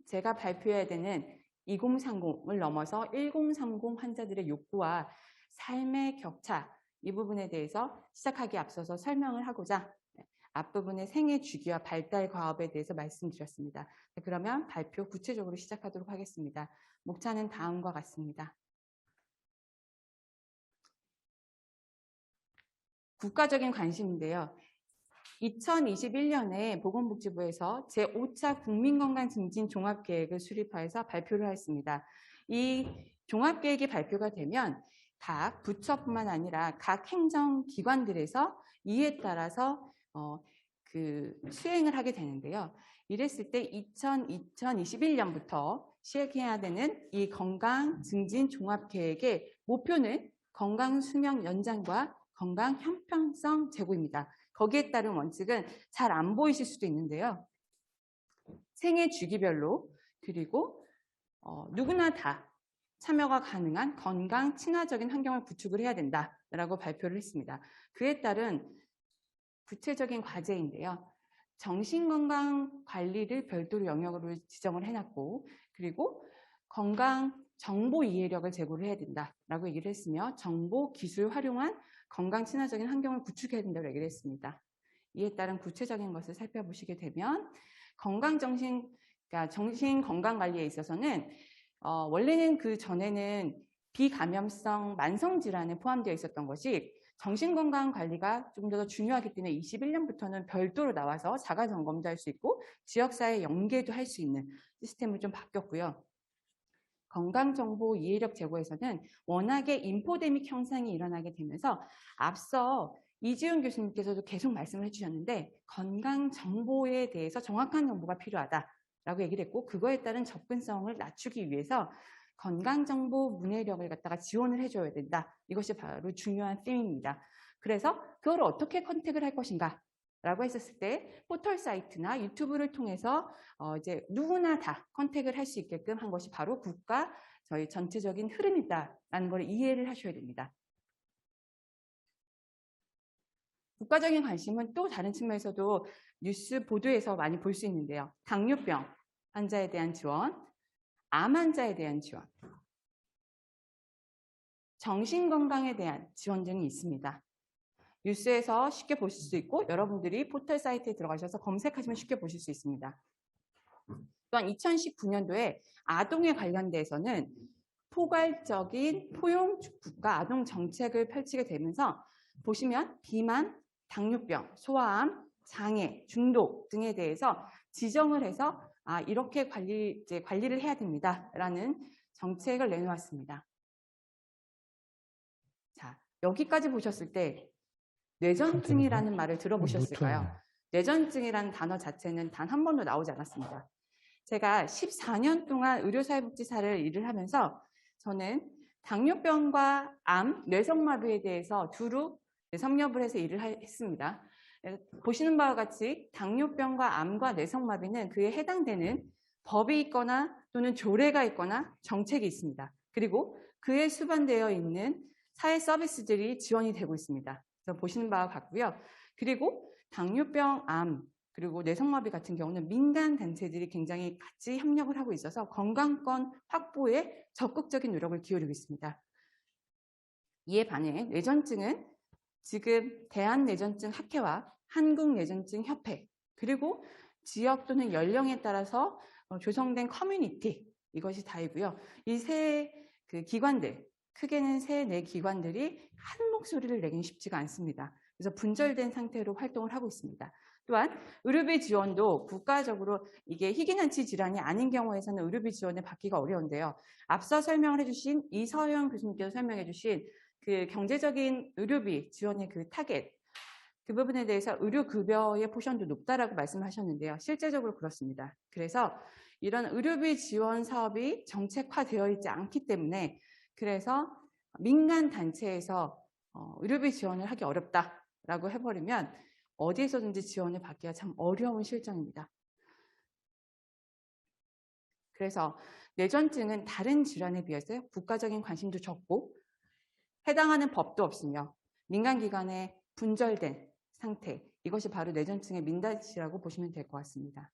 제가 발표해야 되는 2030을 넘어서 1030 환자들의 욕구와 삶의 격차, 이 부분에 대해서 시작하기에 앞서서 설명을 하고자 앞부분의 생애 주기와 발달 과업에 대해서 말씀드렸습니다. 그러면 발표 구체적으로 시작하도록 하겠습니다. 목차는 다음과 같습니다. 국가적인 관심인데요. 2021년에 보건복지부에서 제5차 국민건강증진 종합계획을 수립하여서 발표를 하였습니다. 이 종합계획이 발표가 되면 각 부처뿐만 아니라 각 행정기관들에서 이에 따라서 수행을 하게 되는데요. 이랬을 때 2021년부터 시행해야 되는 이 건강증진 종합계획의 목표는 건강수명 연장과 건강 형평성 제고입니다. 거기에 따른 원칙은 잘 안 보이실 수도 있는데요. 생애 주기별로 그리고 누구나 다 참여가 가능한 건강 친화적인 환경을 구축을 해야 된다라고 발표를 했습니다. 그에 따른 구체적인 과제인데요. 정신건강관리를 별도로 영역으로 지정을 해놨고 그리고 건강 정보 이해력을 제고를 해야 된다라고 얘기를 했으며 정보 기술 활용한 건강 친화적인 환경을 구축해야 된다고 얘기를 했습니다. 이에 따른 구체적인 것을 살펴보시게 되면 그러니까 정신건강관리에 있어서는 원래는 그 전에는 비감염성 만성질환에 포함되어 있었던 것이 정신건강관리가 좀 더 중요하기 때문에 21년부터는 별도로 나와서 자가점검도 할 수 있고 지역사회 연계도 할 수 있는 시스템으로 좀 바뀌었고요. 건강정보 이해력 제고에서는 워낙에 인포데믹 현상이 일어나게 되면서 앞서 이지훈 교수님께서도 계속 말씀을 해주셨는데 건강정보에 대해서 정확한 정보가 필요하다라고 얘기를 했고 그거에 따른 접근성을 낮추기 위해서 건강정보 문해력을 갖다가 지원을 해줘야 된다. 이것이 바로 중요한 팀입니다. 그래서 그걸 어떻게 컨택을 할 것인가 라고 했었을 때 포털 사이트나 유튜브를 통해서 이제 누구나 다 컨택을 할 수 있게끔 한 것이 바로 국가 저희 전체적인 흐름이다라는 걸 이해를 하셔야 됩니다. 국가적인 관심은 또 다른 측면에서도 뉴스 보도에서 많이 볼 수 있는데요. 당뇨병 환자에 대한 지원, 암 환자에 대한 지원, 정신건강에 대한 지원 등이 있습니다. 뉴스에서 쉽게 보실 수 있고 여러분들이 포털 사이트에 들어가셔서 검색하시면 쉽게 보실 수 있습니다. 또한 2019년도에 아동에 관련돼서는 포괄적인 포용 국가 아동 정책을 펼치게 되면서 보시면 비만, 당뇨병, 소아암, 장애, 중독 등에 대해서 지정을 해서 이렇게 관리를 해야 됩니다라는 정책을 내놓았습니다. 자, 여기까지 보셨을 때 뇌전증이라는 말을 들어보셨을까요? 뇌전증이라는 단어 자체는 단 한 번도 나오지 않았습니다. 제가 14년 동안 의료사회복지사를 일을 하면서 저는 당뇨병과 암, 뇌성마비에 대해서 두루 섭렵을 해서 일을 했습니다. 보시는 바와 같이 당뇨병과 암과 뇌성마비는 그에 해당되는 법이 있거나 또는 조례가 있거나 정책이 있습니다. 그리고 그에 수반되어 있는 사회 서비스들이 지원이 되고 있습니다. 그래서 보시는 바와 같고요. 그리고 당뇨병, 암, 그리고 뇌성마비 같은 경우는 민간 단체들이 굉장히 같이 협력을 하고 있어서 건강권 확보에 적극적인 노력을 기울이고 있습니다. 이에 반해 뇌전증은 지금 대한뇌전증학회와 한국뇌전증협회 그리고 지역 또는 연령에 따라서 조성된 커뮤니티 이것이 다이고요. 이 세 기관들 크게는 세 네 기관들이 한 목소리를 내긴 쉽지가 않습니다. 그래서 분절된 상태로 활동을 하고 있습니다. 또한 의료비 지원도 국가적으로 이게 희귀난치 질환이 아닌 경우에서는 의료비 지원을 받기가 어려운데요. 앞서 설명을 해주신 이서영 교수님께서 설명해 주신 그 경제적인 의료비 지원의 그 타겟 그 부분에 대해서 의료급여의 포션도 높다라고 말씀하셨는데요. 실제적으로 그렇습니다. 그래서 이런 의료비 지원 사업이 정책화되어 있지 않기 때문에 그래서 민간 단체에서 의료비 지원을 하기 어렵다라고 해버리면 어디에서든지 지원을 받기가 참 어려운 실정입니다. 그래서 뇌전증은 다른 질환에 비해서 국가적인 관심도 적고 해당하는 법도 없으며 민간기관에 분절된 상태 이것이 바로 뇌전증의 민낯이라고 보시면 될 것 같습니다.